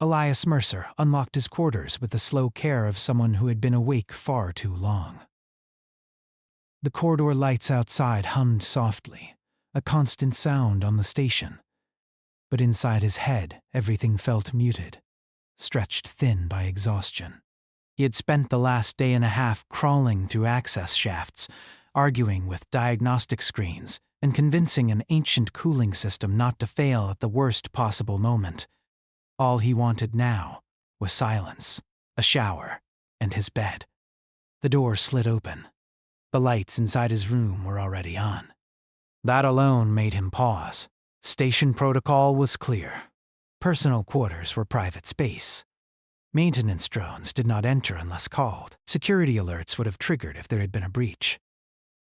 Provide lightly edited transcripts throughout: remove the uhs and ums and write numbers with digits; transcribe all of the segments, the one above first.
Elias Mercer unlocked his quarters with the slow care of someone who had been awake far too long. The corridor lights outside hummed softly, a constant sound on the station. But inside his head, everything felt muted, stretched thin by exhaustion. He had spent the last day and a half crawling through access shafts, arguing with diagnostic screens, and convincing an ancient cooling system not to fail at the worst possible moment. All he wanted now was silence, a shower, and his bed. The door slid open. The lights inside his room were already on. That alone made him pause. Station protocol was clear. Personal quarters were private space. Maintenance drones did not enter unless called. Security alerts would have triggered if there had been a breach.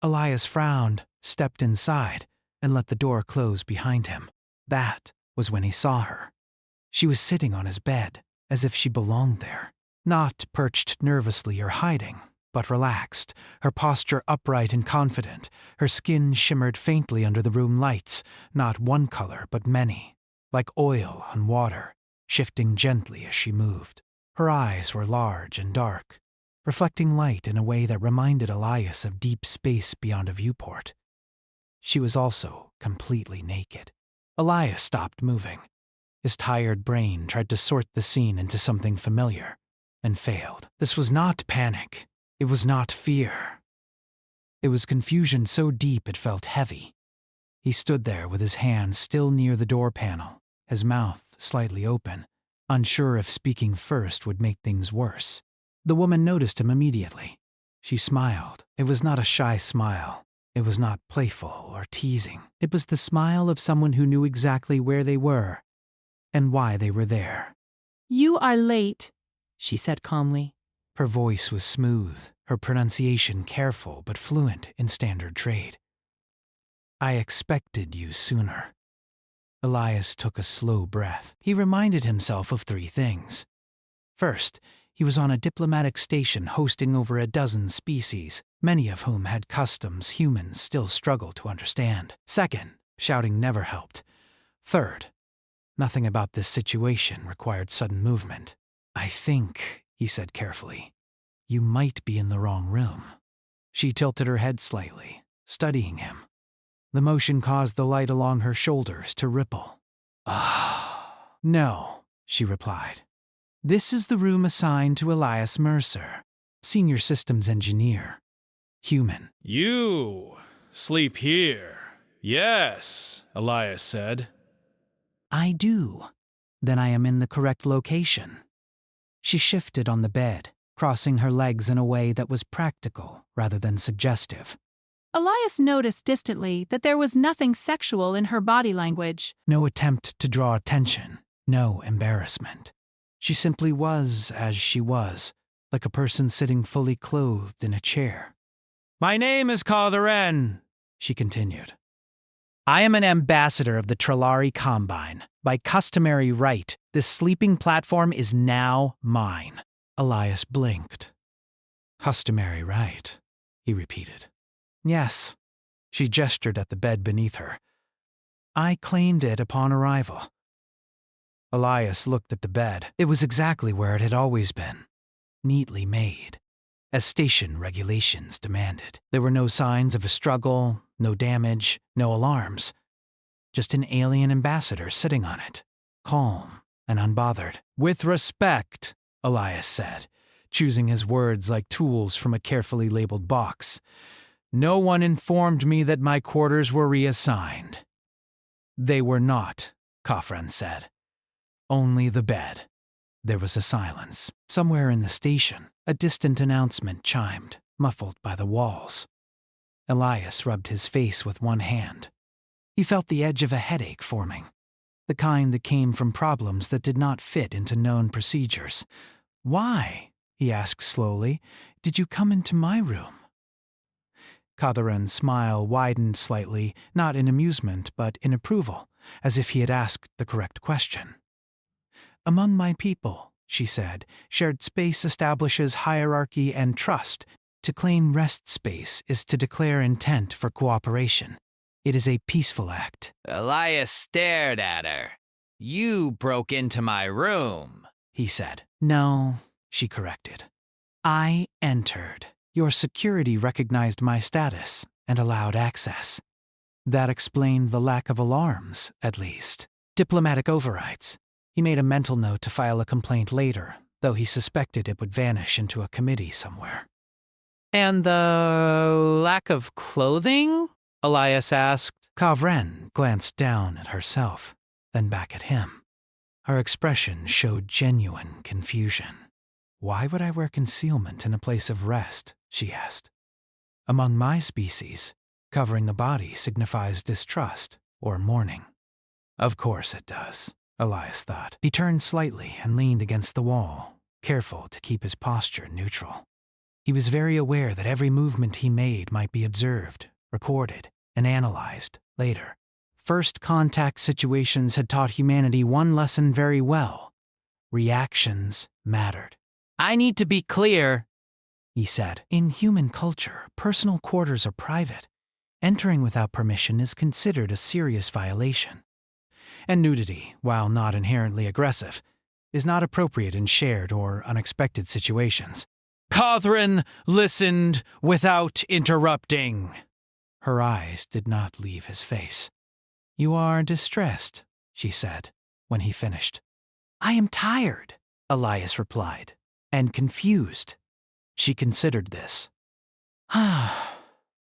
Elias frowned, stepped inside, and let the door close behind him. That was when he saw her. She was sitting on his bed, as if she belonged there. Not perched nervously or hiding, but relaxed, her posture upright and confident. Her skin shimmered faintly under the room lights, not one color but many, like oil on water, shifting gently as she moved. Her eyes were large and dark, reflecting light in a way that reminded Elias of deep space beyond a viewport. She was also completely naked. Elias stopped moving. His tired brain tried to sort the scene into something familiar, and failed. This was not panic. It was not fear. It was confusion so deep it felt heavy. He stood there with his hand still near the door panel, his mouth slightly open, unsure if speaking first would make things worse. The woman noticed him immediately. She smiled. It was not a shy smile. It was not playful or teasing. It was the smile of someone who knew exactly where they were and why they were there. "You are late," she said calmly. Her voice was smooth, her pronunciation careful but fluent in standard trade. "I expected you sooner." Elias took a slow breath. He reminded himself of 3 things. First, he was on a diplomatic station hosting over a dozen species, many of whom had customs humans still struggled to understand. Second, shouting never helped. Third, nothing about this situation required sudden movement. "I think," he said carefully, "you might be in the wrong room." She tilted her head slightly, studying him. The motion caused the light along her shoulders to ripple. "No," she replied. "This is the room assigned to Elias Mercer, Senior Systems Engineer. Human." "You sleep here. Yes," Elias said. "I do. Then I am in the correct location." She shifted on the bed, crossing her legs in a way that was practical rather than suggestive. Elias noticed distantly that there was nothing sexual in her body language. No attempt to draw attention, no embarrassment. She simply was as she was, like a person sitting fully clothed in a chair. "My name is Calderon," she continued. "I am an ambassador of the Trillari Combine. By customary right, this sleeping platform is now mine." Elias blinked. "Customary right," he repeated. "Yes." She gestured at the bed beneath her. "I claimed it upon arrival." Elias looked at the bed. It was exactly where it had always been, neatly made, as station regulations demanded. There were no signs of a struggle, no damage, no alarms. Just an alien ambassador sitting on it, calm and unbothered. "With respect," Elias said, choosing his words like tools from a carefully labeled box. "No one informed me that my quarters were reassigned." "They were not," Khafran said. "Only the bed." There was a silence. Somewhere in the station, a distant announcement chimed, muffled by the walls. Elias rubbed his face with one hand. He felt the edge of a headache forming, the kind that came from problems that did not fit into known procedures. "Why," he asked slowly, "did you come into my room?" Calderon's smile widened slightly, not in amusement but in approval, as if he had asked the correct question. "Among my people," she said, "shared space establishes hierarchy and trust. To claim rest space is to declare intent for cooperation. It is a peaceful act." Elias stared at her. You broke into my room, he said. No, she corrected. I entered. Your security recognized my status and allowed access. That explained the lack of alarms, at least. Diplomatic overrides. He made a mental note to file a complaint later, though he suspected it would vanish into a committee somewhere. And the lack of clothing? Elias asked. Kavren glanced down at herself, then back at him. Her expression showed genuine confusion. Why would I wear concealment in a place of rest? She asked. Among my species, covering the body signifies distrust or mourning. Of course it does, Elias thought. He turned slightly and leaned against the wall, careful to keep his posture neutral. He was very aware that every movement he made might be observed, recorded, and analyzed later. First contact situations had taught humanity one lesson very well. Reactions mattered. I need to be clear, he said. In human culture, personal quarters are private. Entering without permission is considered a serious violation. And nudity, while not inherently aggressive, is not appropriate in shared or unexpected situations. Catherine listened without interrupting. Her eyes did not leave his face. You are distressed, she said, when he finished. I am tired, Elias replied, and confused. She considered this.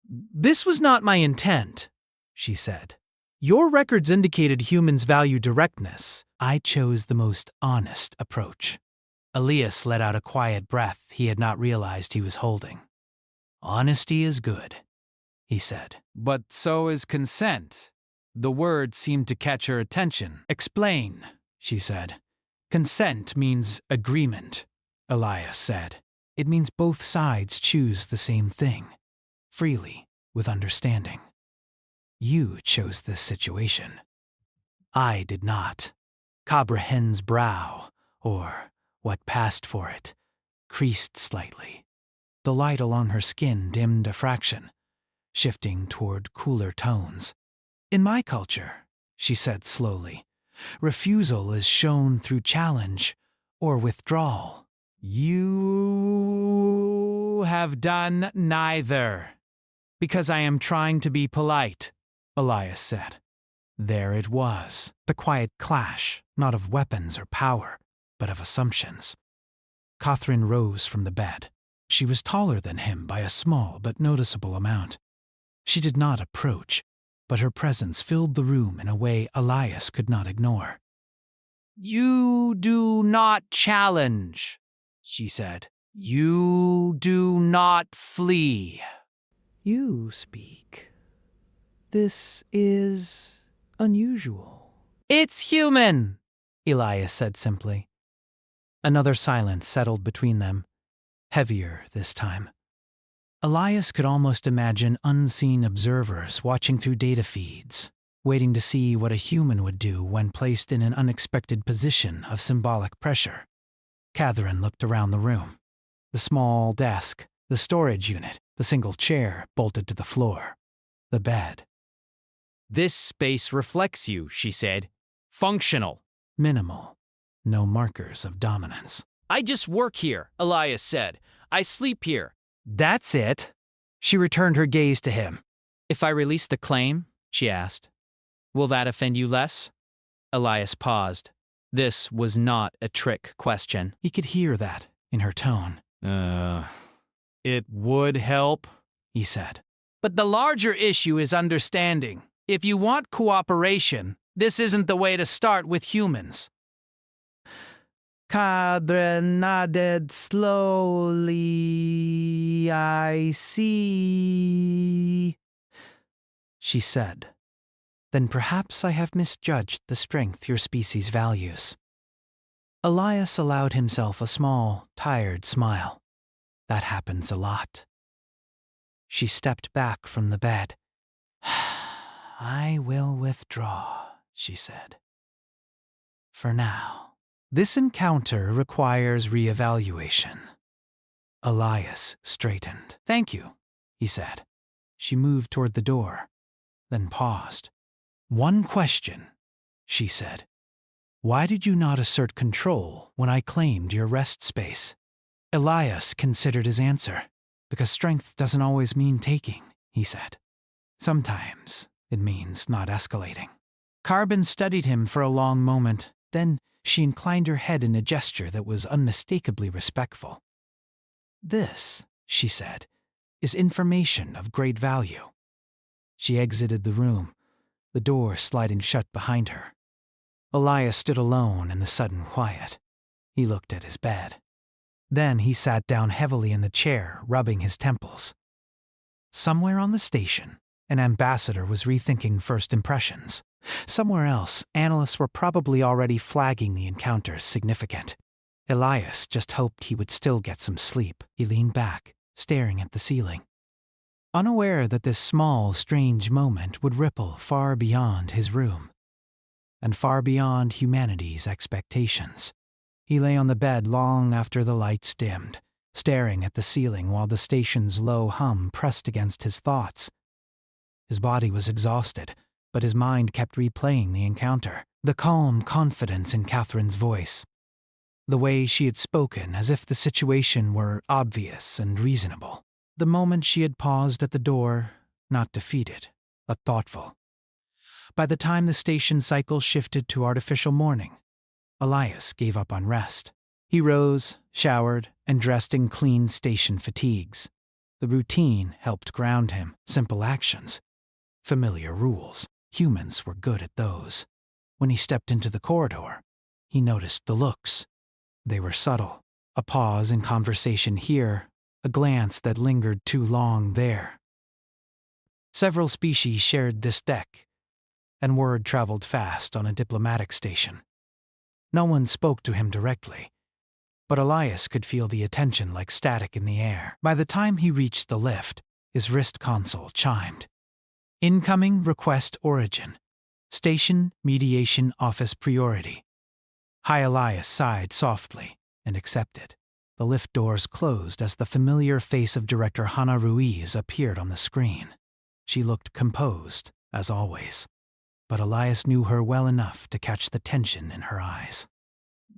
This was not my intent, she said. Your records indicated humans value directness. I chose the most honest approach. Elias let out a quiet breath he had not realized he was holding. Honesty is good, he said. But so is consent. The word seemed to catch her attention. Explain, she said. Consent means agreement, Elias said. It means both sides choose the same thing, freely, with understanding. You chose this situation. I did not. Cabrahen's brow, or what passed for it, creased slightly. The light along her skin dimmed a fraction, shifting toward cooler tones. In my culture, she said slowly, refusal is shown through challenge or withdrawal. You have done neither. Because I am trying to be polite, Elias said. There it was, the quiet clash, not of weapons or power, but of assumptions. Catherine rose from the bed. She was taller than him by a small but noticeable amount. She did not approach, but her presence filled the room in a way Elias could not ignore. You do not challenge, she said. You do not flee. You speak. This is unusual. It's human, Elias said simply. Another silence settled between them, heavier this time. Elias could almost imagine unseen observers watching through data feeds, waiting to see what a human would do when placed in an unexpected position of symbolic pressure. Catherine looked around the room. The small desk, the storage unit, the single chair bolted to the floor, the bed. This space reflects you, she said. Functional. Minimal. No markers of dominance. I just work here, Elias said. I sleep here. That's it. She returned her gaze to him. If I release the claim, she asked, will that offend you less? Elias paused. This was not a trick question. He could hear that in her tone. It would help, he said. But the larger issue is understanding. If you want cooperation, this isn't the way to start with humans. Catherine nodded slowly. I see, she said. Then perhaps I have misjudged the strength your species values. Elias allowed himself a small, tired smile. That happens a lot. She stepped back from the bed. I will withdraw, she said. For now. This encounter requires reevaluation. Elias straightened. Thank you, he said. She moved toward the door, then paused. One question, she said. Why did you not assert control when I claimed your rest space? Elias considered his answer. Because strength doesn't always mean taking, he said. Sometimes it means not escalating. Carbon studied him for a long moment, then she inclined her head in a gesture that was unmistakably respectful. This, she said, is information of great value. She exited the room, the door sliding shut behind her. Elias stood alone in the sudden quiet. He looked at his bed. Then he sat down heavily in the chair, rubbing his temples. Somewhere on the station, an ambassador was rethinking first impressions. Somewhere else, analysts were probably already flagging the encounter as significant. Elias just hoped he would still get some sleep. He leaned back, staring at the ceiling, unaware that this small, strange moment would ripple far beyond his room, and far beyond humanity's expectations. He lay on the bed long after the lights dimmed, staring at the ceiling while the station's low hum pressed against his thoughts. His body was exhausted, but his mind kept replaying the encounter. The calm confidence in Catherine's voice. The way she had spoken as if the situation were obvious and reasonable. The moment she had paused at the door, not defeated, but thoughtful. By the time the station cycle shifted to artificial morning, Elias gave up on rest. He rose, showered, and dressed in clean station fatigues. The routine helped ground him. Simple actions. Familiar rules. Humans were good at those. When he stepped into the corridor, he noticed the looks. They were subtle. A pause in conversation here, a glance that lingered too long there. Several species shared this deck, and word traveled fast on a diplomatic station. No one spoke to him directly, but Elias could feel the attention like static in the air. By the time he reached the lift, his wrist console chimed. Incoming request origin. Station mediation office priority. High Elias sighed softly and accepted. The lift doors closed as the familiar face of Director Hannah Ruiz appeared on the screen. She looked composed, as always, but Elias knew her well enough to catch the tension in her eyes.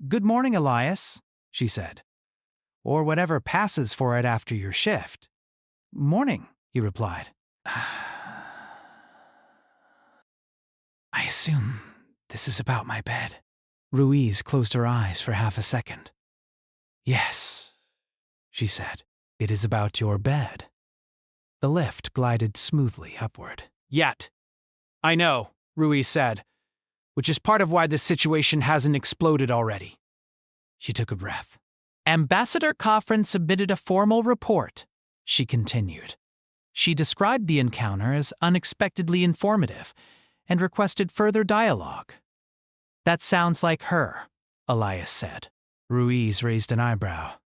"Good morning, Elias," she said. "Or whatever passes for it after your shift." "Morning," he replied. "I assume this is about my bed." Ruiz closed her eyes for half a second. "Yes," she said. "It is about your bed." The lift glided smoothly upward. "Yet. I know," Ruiz said, "which is part of why this situation hasn't exploded already." She took a breath. "Ambassador Coffrin submitted a formal report," she continued. She described the encounter as unexpectedly informative and requested further dialogue. "That sounds like her," Elias said. Ruiz raised an eyebrow.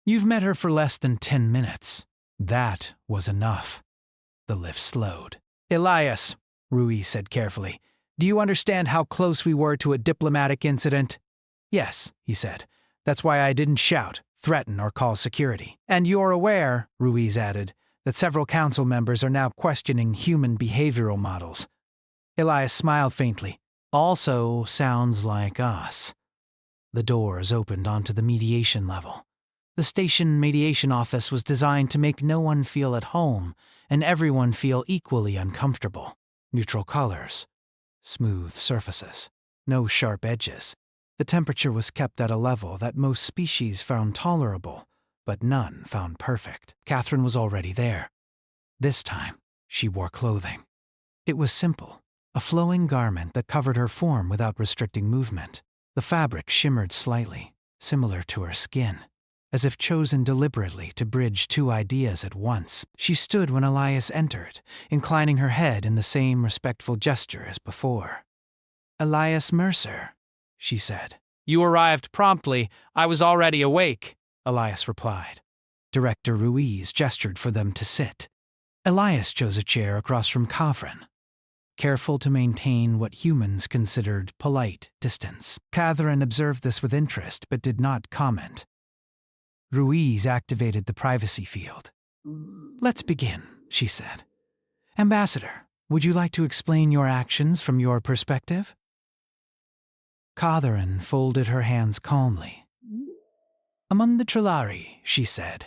"You've met her for less than 10 minutes. That was enough." The lift slowed. "Elias," Ruiz said carefully, "do you understand how close we were to a diplomatic incident?" "Yes," he said. "That's why I didn't shout, threaten, or call security." "And you're aware," Ruiz added, "that several council members are now questioning human behavioral models." Elias smiled faintly. "Also sounds like us." The doors opened onto the mediation level. The station mediation office was designed to make no one feel at home and everyone feel equally uncomfortable. Neutral colors, smooth surfaces, no sharp edges. The temperature was kept at a level that most species found tolerable, but none found perfect. Catherine was already there. This time, she wore clothing. It was simple, a flowing garment that covered her form without restricting movement. The fabric shimmered slightly, similar to her skin, as if chosen deliberately to bridge two ideas at once. She stood when Elias entered, inclining her head in the same respectful gesture as before. "Elias Mercer," she said. "You arrived promptly. I was already awake," Elias replied. Director Ruiz gestured for them to sit. Elias chose a chair across from Catherine, careful to maintain what humans considered polite distance. Catherine observed this with interest but did not comment. Ruiz activated the privacy field. "Let's begin," she said. "Ambassador, would you like to explain your actions from your perspective?" Catherine folded her hands calmly. Among the Trillari, she said,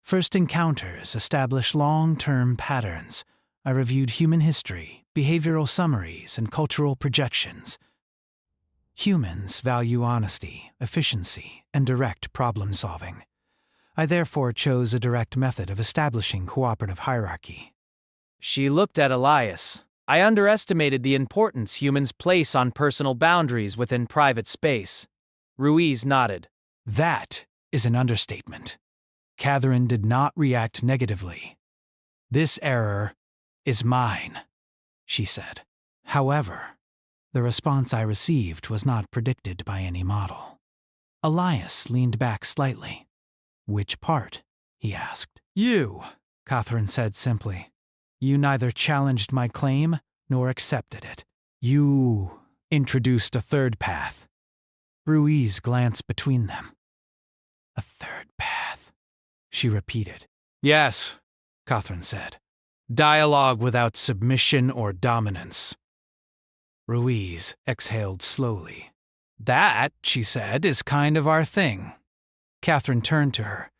first encounters establish long-term patterns. I reviewed human history, behavioral summaries, and cultural projections. Humans value honesty, efficiency, and direct problem-solving. I therefore chose a direct method of establishing cooperative hierarchy. She looked at Elias. I underestimated the importance humans place on personal boundaries within private space. Ruiz nodded. That is an understatement. Catherine did not react negatively. This error is mine, she said. However, the response I received was not predicted by any model. Elias leaned back slightly. Which part? He asked. You, Catherine said simply. You neither challenged my claim nor accepted it. You introduced a third path. Ruiz glanced between them. A third path, she repeated. Yes, Catherine said. Dialogue without submission or dominance. Ruiz exhaled slowly. That, she said, is kind of our thing. Catherine turned to her.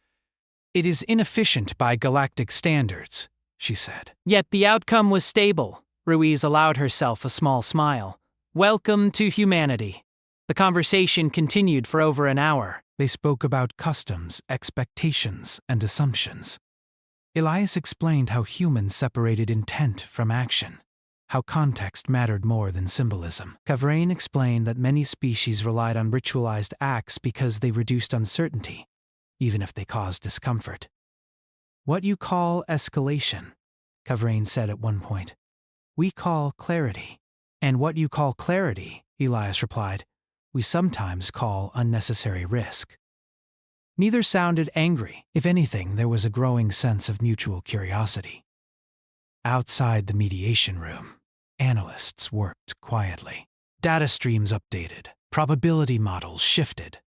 It is inefficient by galactic standards, she said. Yet the outcome was stable. Ruiz allowed herself a small smile. Welcome to humanity. The conversation continued for over an hour. They spoke about customs, expectations, and assumptions. Elias explained how humans separated intent from action, how context mattered more than symbolism. Catherine explained that many species relied on ritualized acts because they reduced uncertainty, even if they caused discomfort. What you call escalation, Catherine said at one point, we call clarity. And what you call clarity, Elias replied, we sometimes call unnecessary risk. Neither sounded angry. If anything, there was a growing sense of mutual curiosity. Outside the mediation room, analysts worked quietly. Data streams updated, probability models shifted.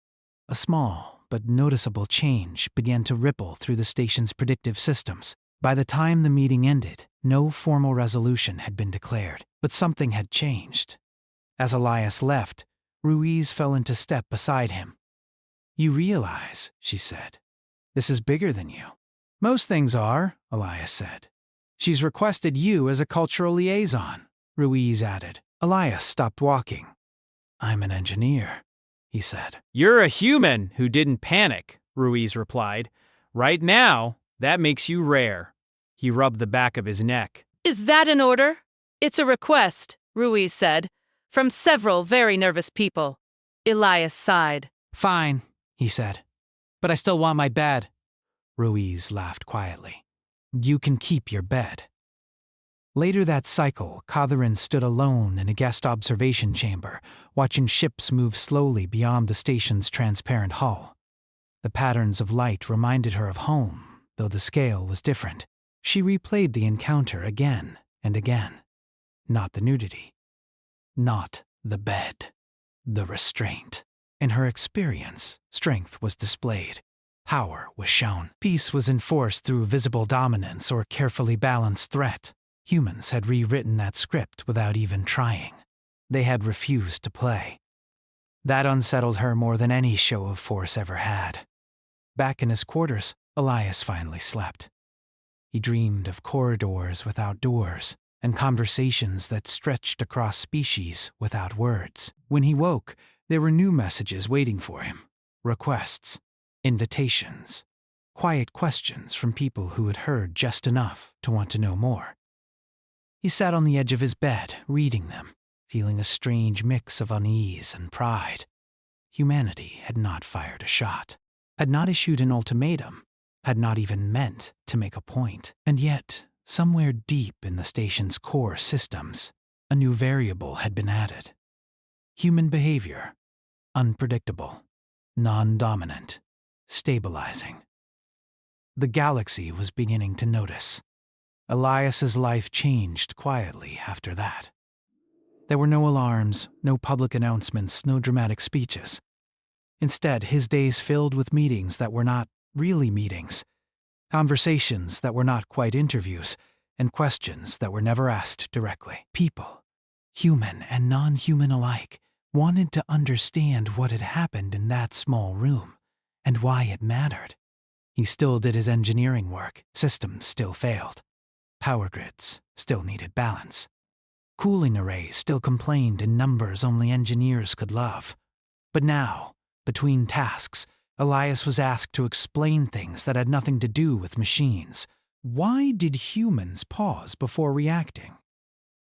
A small but noticeable change began to ripple through the station's predictive systems. By the time the meeting ended, no formal resolution had been declared, but something had changed. As Elias left, Ruiz fell into step beside him. You realize, she said, this is bigger than you. Most things are, Elias said. She's requested you as a cultural liaison, Ruiz added. Elias stopped walking. I'm an engineer, he said. You're a human who didn't panic, Ruiz replied. Right now, that makes you rare. He rubbed the back of his neck. Is that an order? It's a request, Ruiz said, from several very nervous people. Elias sighed. Fine, he said. But I still want my bed. Ruiz laughed quietly. You can keep your bed. Later that cycle, Catherine stood alone in a guest observation chamber, watching ships move slowly beyond the station's transparent hull. The patterns of light reminded her of home, though the scale was different. She replayed the encounter again and again. Not the nudity. Not the bed. The restraint. In her experience, strength was displayed. Power was shown. Peace was enforced through visible dominance or carefully balanced threat. Humans had rewritten that script without even trying. They had refused to play. That unsettled her more than any show of force ever had. Back in his quarters, Elias finally slept. He dreamed of corridors without doors and conversations that stretched across species without words. When he woke, there were new messages waiting for him. Requests, invitations, quiet questions from people who had heard just enough to want to know more. He sat on the edge of his bed, reading them, feeling a strange mix of unease and pride. Humanity had not fired a shot, had not issued an ultimatum, had not even meant to make a point. And yet, somewhere deep in the station's core systems, a new variable had been added. Human behavior, unpredictable, non-dominant, stabilizing. The galaxy was beginning to notice. Elias's life changed quietly after that. There were no alarms, no public announcements, no dramatic speeches. Instead, his days filled with meetings that were not really meetings, conversations that were not quite interviews, and questions that were never asked directly. People, human and non-human alike, wanted to understand what had happened in that small room and why it mattered. He still did his engineering work. Systems still failed. Power grids still needed balance. Cooling arrays still complained in numbers only engineers could love. But now, between tasks, Elias was asked to explain things that had nothing to do with machines. Why did humans pause before reacting?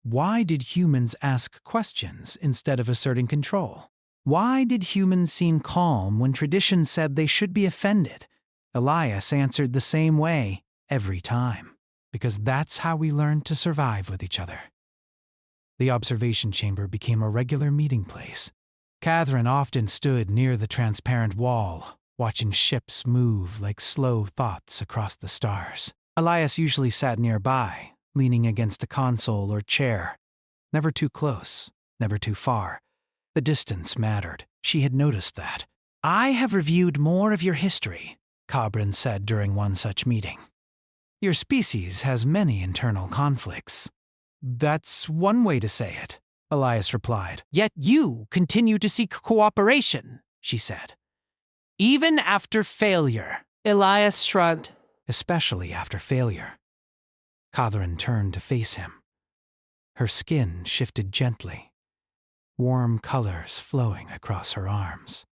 Why did humans ask questions instead of asserting control? Why did humans seem calm when tradition said they should be offended? Elias answered the same way every time, because that's how we learned to survive with each other. The observation chamber became a regular meeting place. Catherine often stood near the transparent wall, watching ships move like slow thoughts across the stars. Elias usually sat nearby, leaning against a console or chair. Never too close, never too far. The distance mattered. She had noticed that. "I have reviewed more of your history," Cabrin said during one such meeting. "Your species has many internal conflicts." "That's one way to say it," Elias replied. "Yet you continue to seek cooperation," she said. "Even after failure." Elias shrugged. "Especially after failure." Catherine turned to face him. Her skin shifted gently, warm colors flowing across her arms.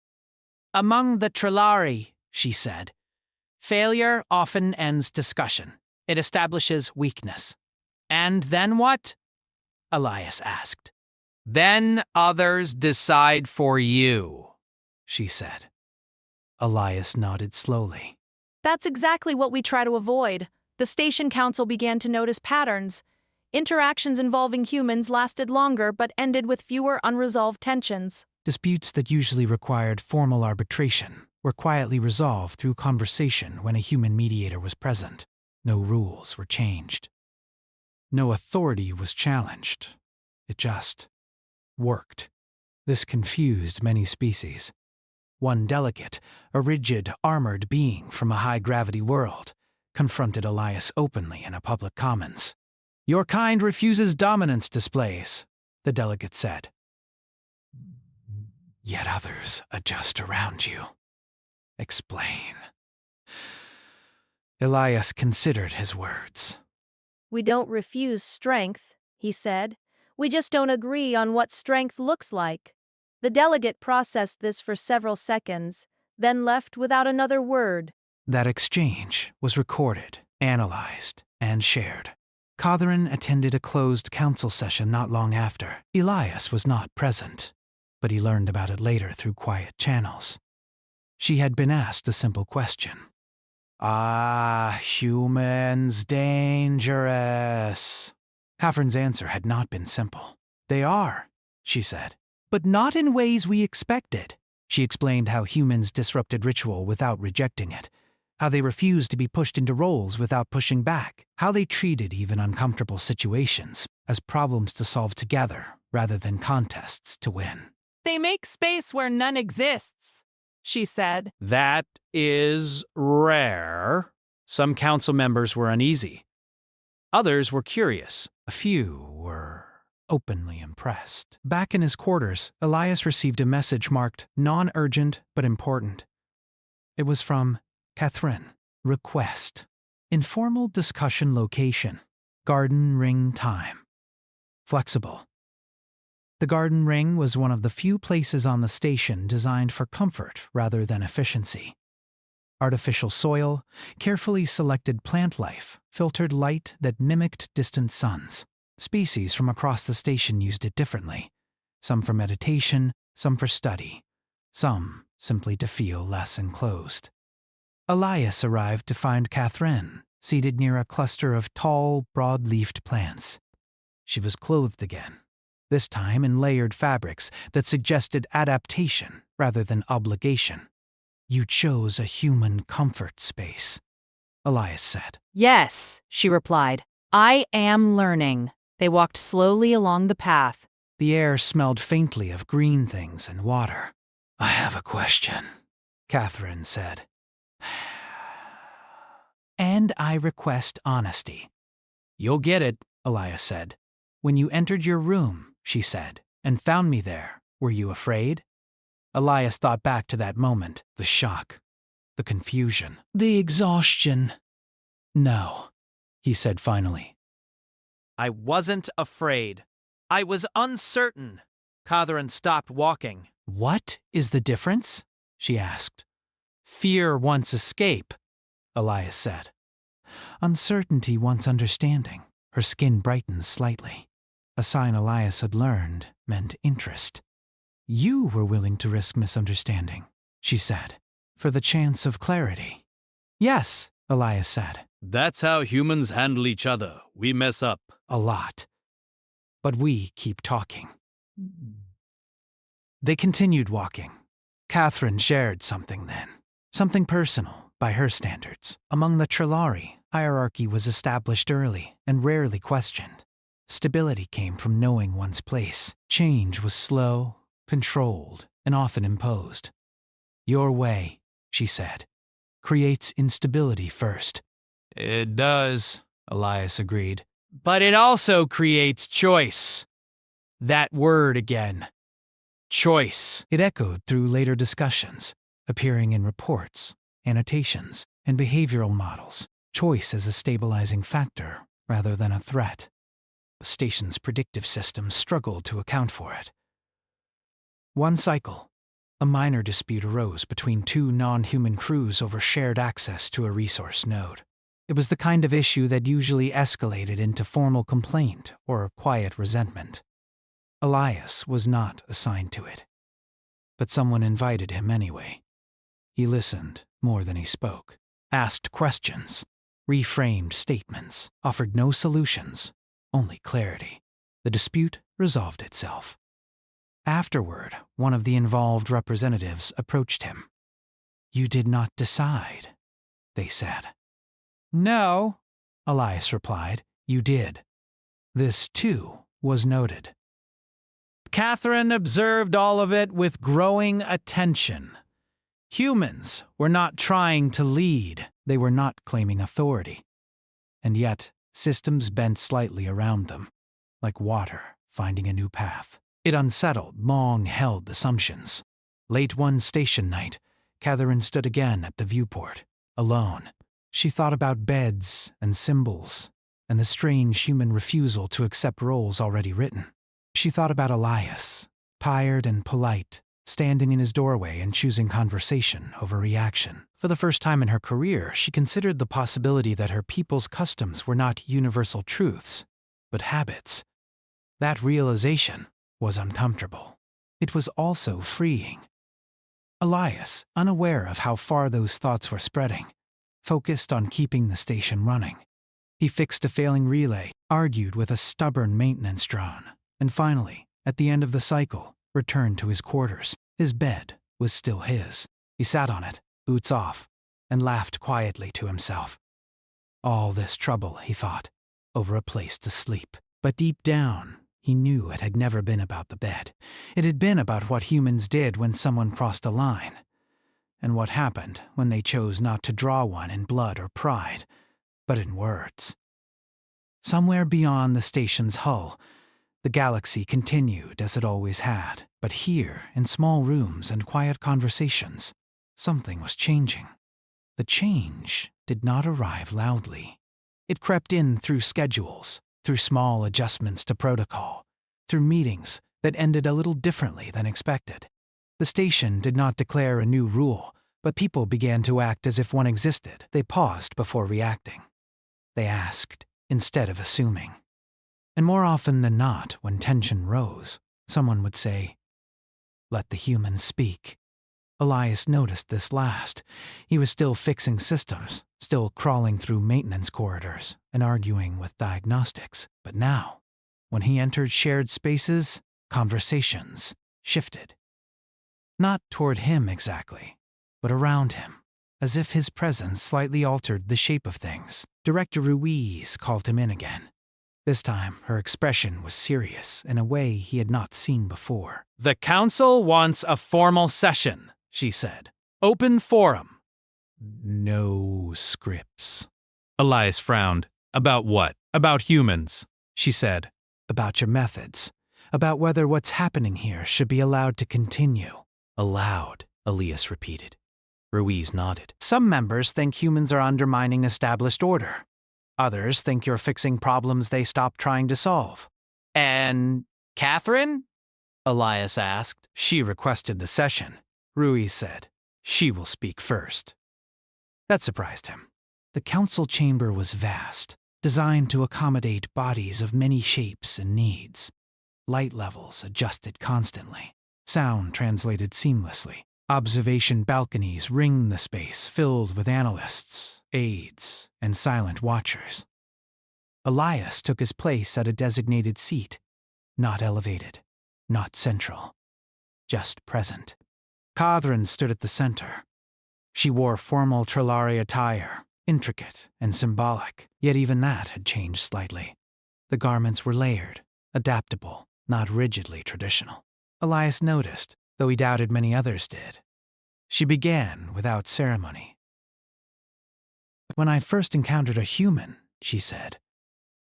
"Among the Trilari," she said, "failure often ends discussion. It establishes weakness." "And then what?" Elias asked. "Then others decide for you," she said. Elias nodded slowly. That's exactly what we try to avoid. The station council began to notice patterns. Interactions involving humans lasted longer but ended with fewer unresolved tensions. Disputes that usually required formal arbitration were quietly resolved through conversation when a human mediator was present. No rules were changed. No authority was challenged. It just worked. This confused many species. One delegate, a rigid, armored being from a high-gravity world, confronted Elias openly in a public commons. "Your kind refuses dominance displays," the delegate said. "Yet others adjust around you. Explain." Elias considered his words. We don't refuse strength, he said. We just don't agree on what strength looks like. The delegate processed this for several seconds, then left without another word. That exchange was recorded, analyzed, and shared. Catherine attended a closed council session not long after. Elias was not present, but he learned about it later through quiet channels. She had been asked a simple question. "Are humans dangerous?" Catherine's answer had not been simple. "They are," she said, "but not in ways we expected." She explained how humans disrupted ritual without rejecting it, how they refused to be pushed into roles without pushing back, how they treated even uncomfortable situations as problems to solve together rather than contests to win. "They make space where none exists," she said. That is rare. Some council members were uneasy. Others were curious. A few were openly impressed. Back in his quarters, Elias received a message marked non-urgent but important. It was from Catherine. Request. Informal discussion location. Garden ring time. Flexible. The garden ring was one of the few places on the station designed for comfort rather than efficiency. Artificial soil, carefully selected plant life, filtered light that mimicked distant suns. Species from across the station used it differently. Some for meditation, some for study, some simply to feel less enclosed. Elias arrived to find Catherine seated near a cluster of tall, broad-leafed plants. She was clothed again, this time in layered fabrics that suggested adaptation rather than obligation. "You chose a human comfort space," Elias said. Yes, she replied. I am learning. They walked slowly along the path. The air smelled faintly of green things and water. "I have a question," Catherine said. "And I request honesty." "You'll get it," Elias said. "When you entered your room," she said, "and found me there, Were you afraid? Elias thought back to that moment, the shock, the confusion, the exhaustion. No, he said finally. I wasn't afraid. I was uncertain. Catherine stopped walking. What is the difference? She asked. Fear wants escape, Elias said. Uncertainty wants understanding. Her skin brightened slightly. A sign Elias had learned meant interest. You were willing to risk misunderstanding, she said, for the chance of clarity. Yes, Elias said. That's how humans handle each other. We mess up. A lot. But we keep talking. They continued walking. Catherine shared something then. Something personal, by her standards. Among the Trillari, hierarchy was established early and rarely questioned. Stability came from knowing one's place. Change was slow, controlled, and often imposed. Your way, she said, creates instability first. It does, Elias agreed. But it also creates choice. That word again. Choice. It echoed through later discussions, appearing in reports, annotations, and behavioral models. Choice as a stabilizing factor rather than a threat. The station's predictive system struggled to account for it. One cycle, a minor dispute arose between two non-human crews over shared access to a resource node. It was the kind of issue that usually escalated into formal complaint or quiet resentment. Elias was not assigned to it. But someone invited him anyway. He listened more than he spoke, asked questions, reframed statements, offered no solutions, only clarity. The dispute resolved itself. Afterward, one of the involved representatives approached him. You did not decide, they said. No, Elias replied, you did. This, too, was noted. Catherine observed all of it with growing attention. Humans were not trying to lead. They were not claiming authority. And yet, systems bent slightly around them, like water finding a new path. It unsettled long-held assumptions. Late one station night, Catherine stood again at the viewport, alone. She thought about beds and symbols, and the strange human refusal to accept roles already written. She thought about Elias, tired and polite, standing in his doorway and choosing conversation over reaction. For the first time in her career, she considered the possibility that her people's customs were not universal truths, but habits. That realization was uncomfortable. It was also freeing. Elias, unaware of how far those thoughts were spreading, focused on keeping the station running. He fixed a failing relay, argued with a stubborn maintenance drone, and finally, at the end of the cycle, returned to his quarters. His bed was still his. He sat on it, boots off, and laughed quietly to himself. All this trouble, he thought, over a place to sleep. But deep down, he knew it had never been about the bed. It had been about what humans did when someone crossed a line, and what happened when they chose not to draw one in blood or pride, but in words. Somewhere beyond the station's hull, the galaxy continued as it always had, but here, in small rooms and quiet conversations, something was changing. The change did not arrive loudly. It crept in through schedules, through small adjustments to protocol, through meetings that ended a little differently than expected. The station did not declare a new rule, but people began to act as if one existed. They paused before reacting. They asked instead of assuming. And more often than not, when tension rose, someone would say, "Let the humans speak." Elias noticed this last. He was still fixing systems, still crawling through maintenance corridors and arguing with diagnostics. But now, when he entered shared spaces, conversations shifted. Not toward him exactly, but around him, as if his presence slightly altered the shape of things. Director Ruiz called him in again. This time, her expression was serious in a way he had not seen before. The council wants a formal session, she said. Open forum. No scripts. Elias frowned. About what? About humans, she said. About your methods. about whether what's happening here should be allowed to continue. Allowed, Elias repeated. Ruiz nodded. Some members think humans are undermining established order. Others think you're fixing problems they stopped trying to solve. And Catherine? Elias asked. She requested the session. Ruiz said, she will speak first. That surprised him. The council chamber was vast, designed to accommodate bodies of many shapes and needs. Light levels adjusted constantly. Sound translated seamlessly. Observation balconies ringed the space filled with analysts, aides, and silent watchers. Elias took his place at a designated seat, not elevated, not central, just present. Catherine stood at the center. She wore formal Trillari attire, intricate and symbolic, yet even that had changed slightly. The garments were layered, adaptable, not rigidly traditional. Elias noticed, though he doubted many others did. She began without ceremony. When I first encountered a human, she said,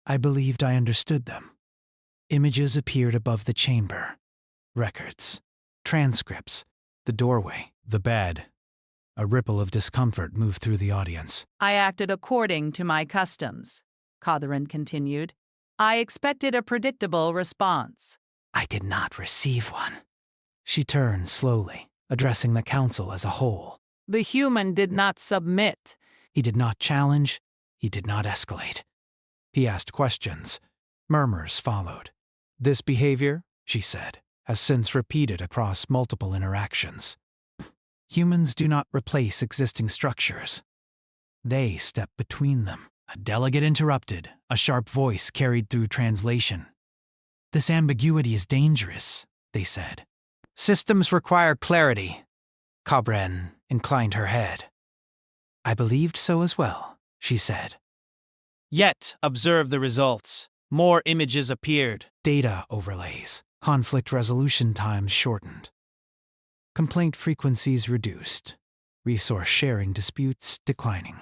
I believed I understood them. Images appeared above the chamber. Records, transcripts, the doorway, the bed. A ripple of discomfort moved through the audience. I acted according to my customs, Catherine continued. I expected a predictable response. I did not receive one. She turned slowly, addressing the council as a whole. The human did not submit. He did not challenge. He did not escalate. He asked questions. Murmurs followed. This behavior, she said, has since repeated across multiple interactions. Humans do not replace existing structures. They step between them. A delegate interrupted, a sharp voice carried through translation. This ambiguity is dangerous, they said. Systems require clarity. Cabren inclined her head. I believed so as well, she said. Yet, observe the results. More images appeared. Data overlays. Conflict resolution times shortened. Complaint frequencies reduced. Resource sharing disputes declining.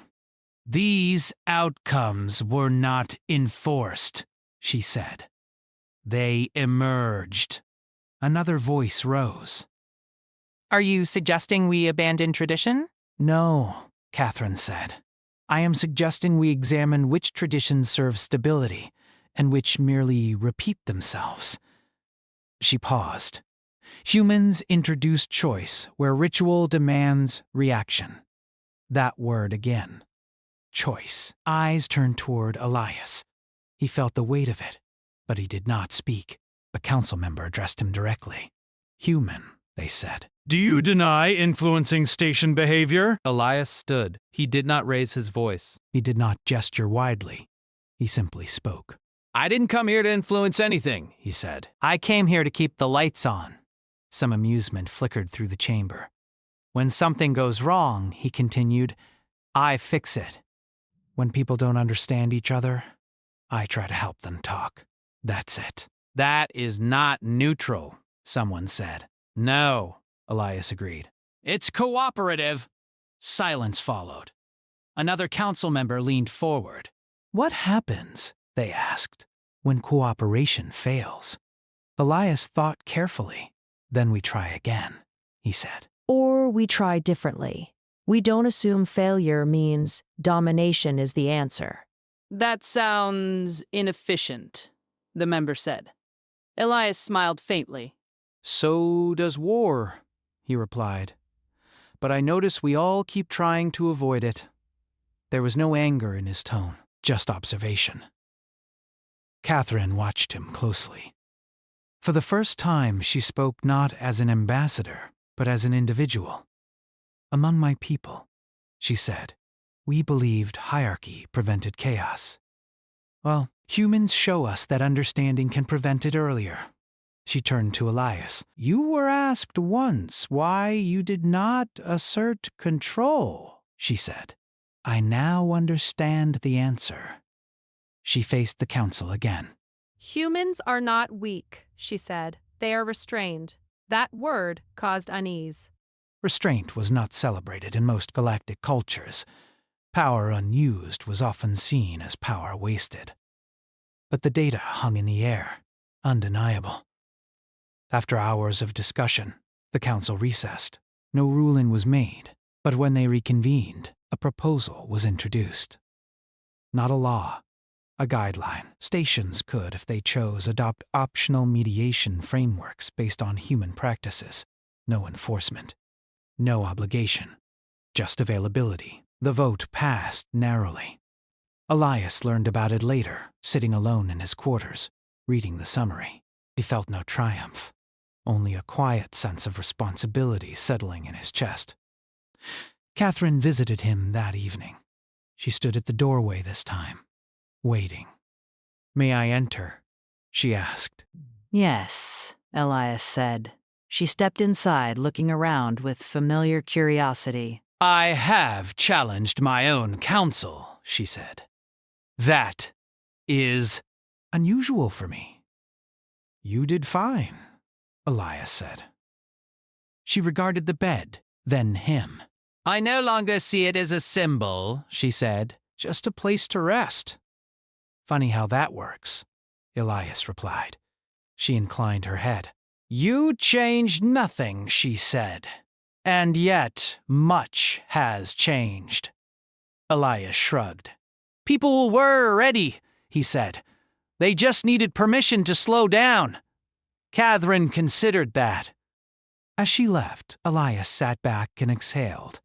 These outcomes were not enforced, she said. They emerged. Another voice rose. Are you suggesting we abandon tradition? No, Catherine said. I am suggesting we examine which traditions serve stability and which merely repeat themselves. She paused. Humans introduce choice where ritual demands reaction. That word again. Choice. Eyes turned toward Elias. He felt the weight of it, but he did not speak. A council member addressed him directly. Human, they said. Do you deny influencing station behavior? Elias stood. He did not raise his voice. He did not gesture widely. He simply spoke. I didn't come here to influence anything, he said. I came here to keep the lights on. Some amusement flickered through the chamber. When something goes wrong, he continued, I fix it. When people don't understand each other, I try to help them talk. That's it. That is not neutral, Someone said. No, Elias agreed. it's cooperative. Silence followed. Another council member leaned forward. What happens, they asked, when cooperation fails? Elias thought carefully. Then we try again, he said. Or we try differently. We don't assume failure means domination is the answer. That sounds inefficient, the member said. Elias smiled faintly. So does war, he replied. But I notice we all keep trying to avoid it. There was no anger in his tone, just observation. Catherine watched him closely. For the first time, she spoke not as an ambassador, but as an individual. Among my people, she said, we believed hierarchy prevented chaos. Well, humans show us that understanding can prevent it earlier. She turned to Elias. You were asked once why you did not assert control, she said. I now understand the answer. She faced the council again. Humans are not weak, she said. They are restrained. That word caused unease. Restraint was not celebrated in most galactic cultures. Power unused was often seen as power wasted. But the data hung in the air, undeniable. After hours of discussion, the council recessed. No ruling was made, but when they reconvened, a proposal was introduced. Not a law, a guideline. Stations could, if they chose, adopt optional mediation frameworks based on human practices. No enforcement. No obligation. Just availability. The vote passed narrowly. Elias learned about it later, sitting alone in his quarters, reading the summary. He felt no triumph, only a quiet sense of responsibility settling in his chest. Catherine visited him that evening. She stood at the doorway this time, waiting. "May I enter?" she asked. Yes, Elias said. She stepped inside, looking around with familiar curiosity. "I have challenged my own counsel," she said. "That is "Unusual for me." "You did fine," Elias said. She regarded the bed, then him. I no longer see it as a symbol," she said. "Just a place to rest." "Funny how that works," Elias replied. She inclined her head. "You changed nothing," she said. "And yet much has changed." Elias shrugged. "People were ready," he said. "They just needed permission to slow down. Catherine considered that." As she left, Elias sat back and exhaled.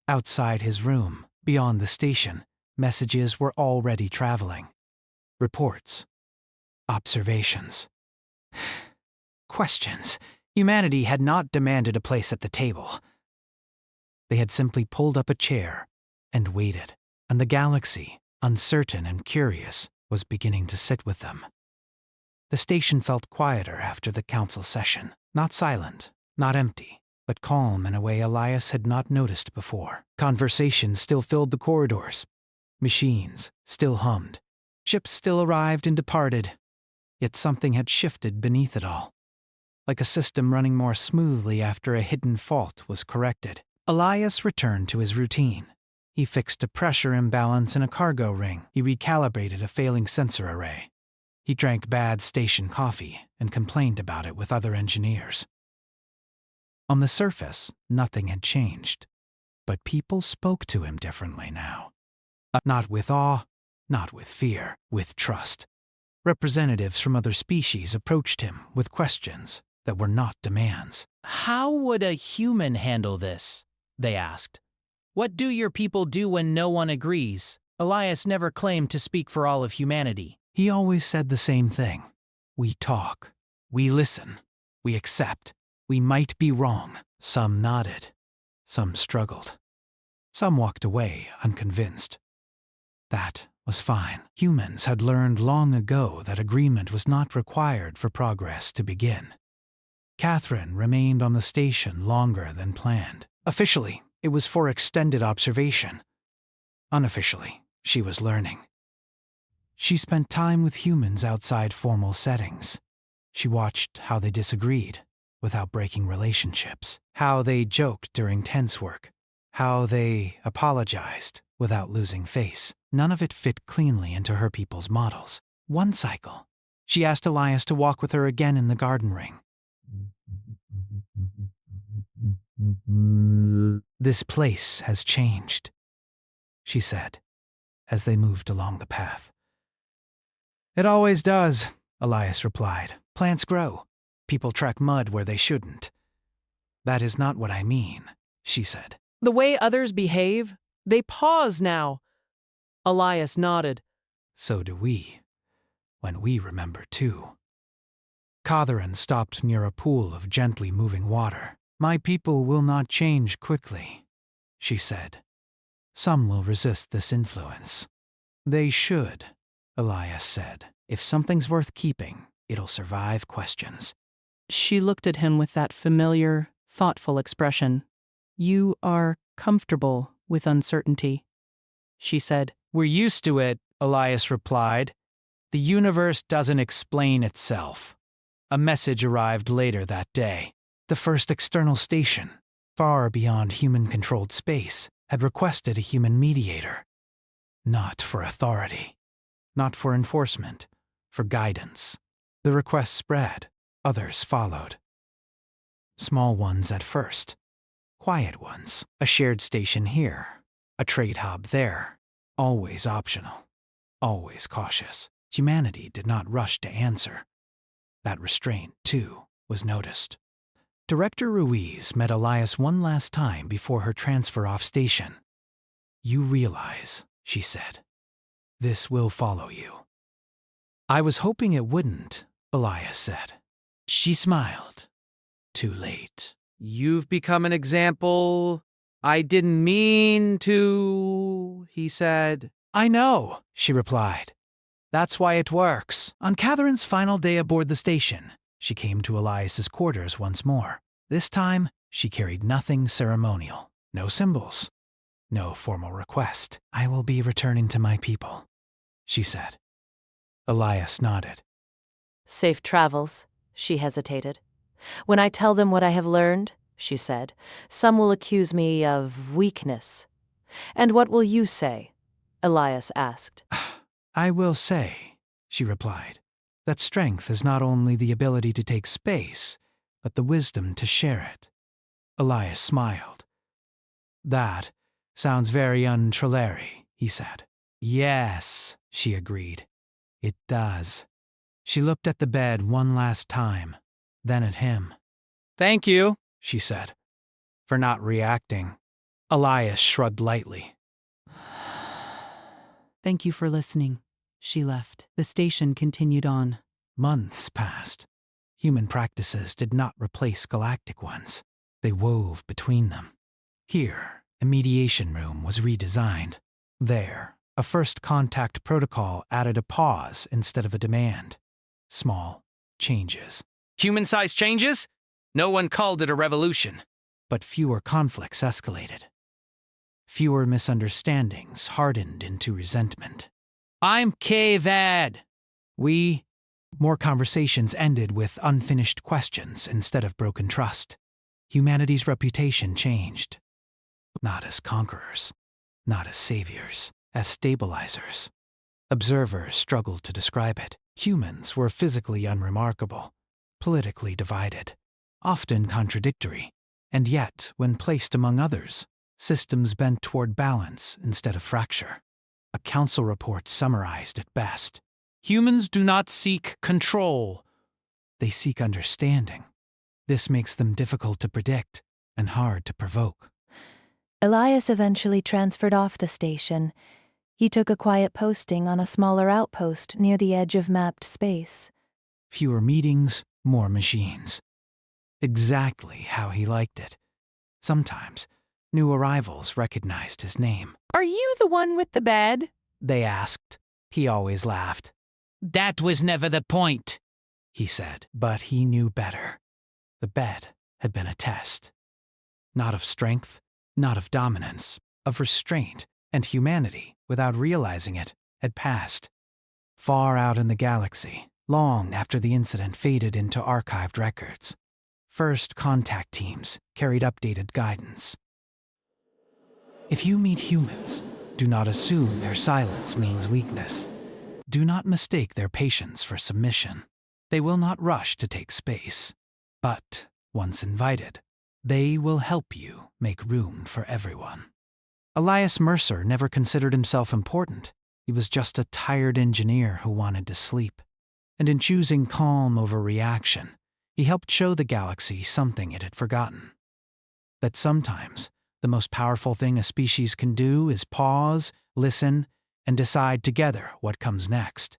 Outside his room, beyond the station, messages were already traveling. Reports. Observations. Questions. Humanity had not demanded a place at the table. They had simply pulled up a chair and waited, and the galaxy, uncertain and curious, was beginning to sit with them. The station felt quieter after the council session, not silent, not empty, but calm in a way Elias had not noticed before. Conversation still filled the corridors. Machines still hummed. Ships still arrived and departed. Yet something had shifted beneath it all. Like a system running more smoothly after a hidden fault was corrected. Elias returned to his routine. He fixed a pressure imbalance in a cargo ring. He recalibrated a failing sensor array. He drank bad station coffee and complained about it with other engineers. On the surface, nothing had changed, but people spoke to him differently now. Not with awe, not with fear, with trust. Representatives from other species approached him with questions that were not demands. "How would a human handle this?" they asked. "What do your people do when no one agrees?" Elias never claimed to speak for all of humanity. He always said the same thing. "We talk. We listen. We accept. We might be wrong." Some nodded. Some struggled. Some walked away unconvinced. That was fine. Humans had learned long ago that agreement was not required for progress to begin. Catherine remained on the station longer than planned. Officially, it was for extended observation. Unofficially, she was learning. She spent time with humans outside formal settings. She watched how they disagreed without breaking relationships, how they joked during tense work, how they apologized without losing face. None of it fit cleanly into her people's models. One cycle, she asked Elias to walk with her again in the garden ring. "This place has changed," she said, as they moved along the path. "It always does," Elias replied. "Plants grow. People track mud where they shouldn't." "That is not what I mean," she said. "The way others behave, they pause now." Elias nodded. "So do we, when we remember too." Catherine stopped near a pool of gently moving water. "My people will not change quickly," she said. "Some will resist this influence." "They should," Elias said. "If something's worth keeping, it'll survive questions." She looked at him with that familiar, thoughtful expression. "You are comfortable with uncertainty," she said. "We're used to it," Elias replied. "The universe doesn't explain itself." A message arrived later that day. The first external station, far beyond human-controlled space, had requested a human mediator. Not for authority, not for enforcement, for guidance. The request spread. Others followed. Small ones at first. Quiet ones. A shared station here. A trade hub there. Always optional. Always cautious. Humanity did not rush to answer. That restraint, too, was noticed. Director Ruiz met Elias one last time before her transfer off station. "You realize," she said, "this will follow you." "I was hoping it wouldn't," Elias said. She smiled. Too late. You've become an example. I didn't mean to, he said. "I know," she replied. "That's why it works." On Catherine's final day aboard the station, she came to Elias's quarters once more. This time, she carried nothing ceremonial. No symbols. No formal request. "I will be returning to my people," she said. Elias nodded. Safe travels, she hesitated. When I tell them what I have learned, she said, some will accuse me of weakness. And what will you say? Elias asked. "I will say," she replied, "that strength is not only the ability to take space, but the wisdom to share it." Elias smiled. "That sounds very untrillary," he said. "Yes," she agreed. "It does." She looked at the bed one last time, then at him. "Thank you," she said, "for not reacting." Elias shrugged lightly. Thank you for listening. She left. The station continued on. Months passed. Human practices did not replace galactic ones. They wove between them. Here, a mediation room was redesigned. There, a first contact protocol added a pause instead of a demand. Small changes. Human-sized changes? No one called it a revolution. But fewer conflicts escalated. Fewer misunderstandings hardened into resentment. "I'm K-Vad." More conversations ended with unfinished questions instead of broken trust. Humanity's reputation changed. Not as conquerors, not as saviors, as stabilizers. Observers struggled to describe it. Humans were physically unremarkable, politically divided, often contradictory, and yet, when placed among others, systems bent toward balance instead of fracture. A council report summarized it best. "Humans do not seek control. They seek understanding. This makes them difficult to predict and hard to provoke." Elias eventually transferred off the station. He took a quiet posting on a smaller outpost near the edge of mapped space. Fewer meetings, more machines. Exactly how he liked it. Sometimes, new arrivals recognized his name. Are you the one with the bed? They asked. He always laughed. "That was never the point," he said, but he knew better. The bed had been a test. Not of strength, not of dominance, of restraint, and humanity, without realizing it, had passed. Far out in the galaxy, long after the incident faded into archived records, first contact teams carried updated guidance. If you meet humans, do not assume their silence means weakness. Do not mistake their patience for submission. They will not rush to take space. But, once invited, they will help you make room for everyone. Elias Mercer never considered himself important. He was just a tired engineer who wanted to sleep. And in choosing calm over reaction, he helped show the galaxy something it had forgotten. That sometimes, the most powerful thing a species can do is pause, listen, and decide together what comes next.